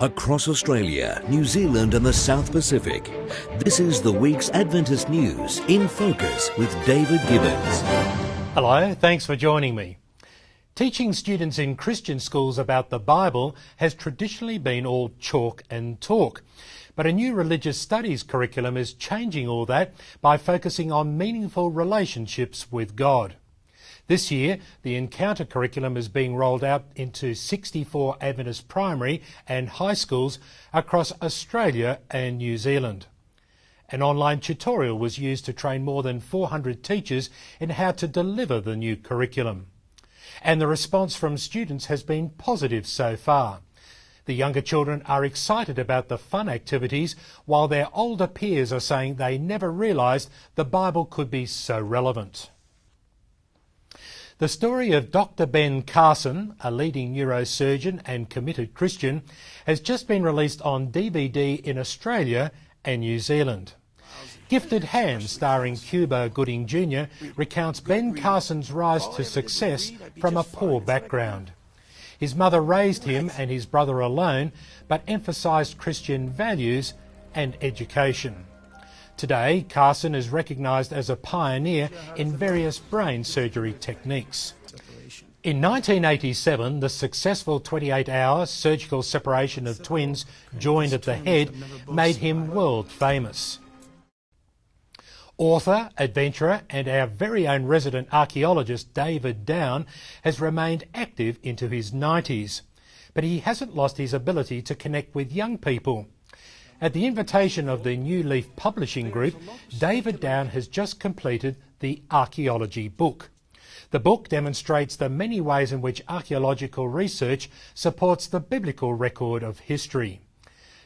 Across Australia, New Zealand and the South Pacific, this is the week's Adventist News in Focus with David Gibbons. Hello, thanks for joining me. Teaching students in Christian schools about the Bible has traditionally been all chalk and talk. But a new religious studies curriculum is changing all that by focusing on meaningful relationships with God. This year, the Encounter curriculum is being rolled out into 64 Adventist primary and high schools across Australia and New Zealand. An online tutorial was used to train more than 400 teachers in how to deliver the new curriculum. And the response from students has been positive so far. The younger children are excited about the fun activities, while their older peers are saying they never realised the Bible could be so relevant. The story of Dr. Ben Carson, a leading neurosurgeon and committed Christian, has just been released on DVD in Australia and New Zealand. Gifted Hands, starring Cuba Gooding Jr., recounts Ben Carson's rise to success from a poor background. His mother raised him and his brother alone, but emphasised Christian values and education. Today, Carson is recognised as a pioneer in various brain surgery techniques. In 1987, the successful 28-hour surgical separation of twins joined at the head made him world famous. Author, adventurer and our very own resident archaeologist David Down has remained active into his 90s, but he hasn't lost his ability to connect with young people. At the invitation of the New Leaf Publishing Group, David Down has just completed the archaeology book. The book demonstrates the many ways in which archaeological research supports the biblical record of history.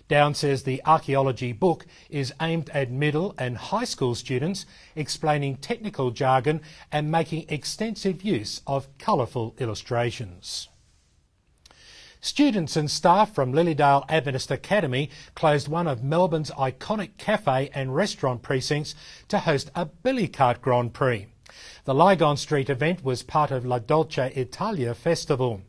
Down says the archaeology book is aimed at middle and high school students, explaining technical jargon and making extensive use of colourful illustrations. Students and staff from Lilydale Adventist Academy closed one of Melbourne's iconic cafe and restaurant precincts to host a billy cart Grand Prix. The Lygon Street event was part of La Dolce Italia festival.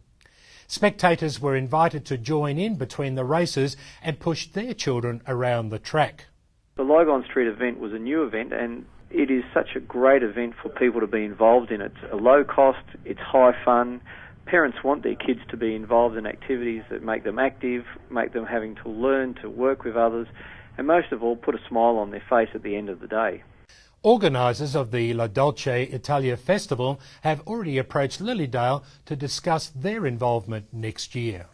Spectators were invited to join in between the races and push their children around the track. The Lygon Street event was a new event, and it is such a great event for people to be involved in. It's a low cost, it's high fun. Parents want their kids to be involved in activities that make them active, make them having to learn to work with others, and most of all, put a smile on their face at the end of the day. Organisers of the La Dolce Italia Festival have already approached Lilydale to discuss their involvement next year.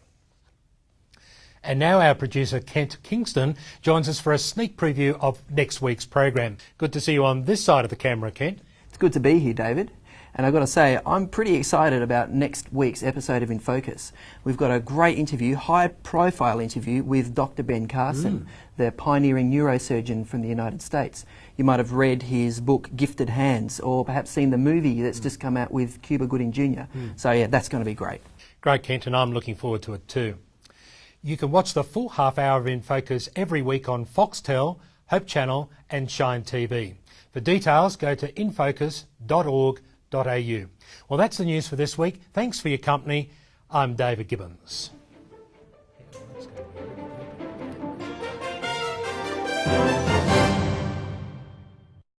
And now our producer Kent Kingston joins us for a sneak preview of next week's program. Good to see you on this side of the camera, Kent. It's good to be here, David. And I've got to say, I'm pretty excited about next week's episode of In Focus. We've got a great interview, high-profile interview with Dr. Ben Carson, the pioneering neurosurgeon from the United States. You might have read his book, Gifted Hands, or perhaps seen the movie that's just come out with Cuba Gooding Jr. So, yeah, that's going to be great. Great, Kent, and I'm looking forward to it too. You can watch the full half hour of In Focus every week on Foxtel, Hope Channel and Shine TV. For details, go to infocus.org.au. Well, that's the news for this week. Thanks for your company. I'm David Gibbons.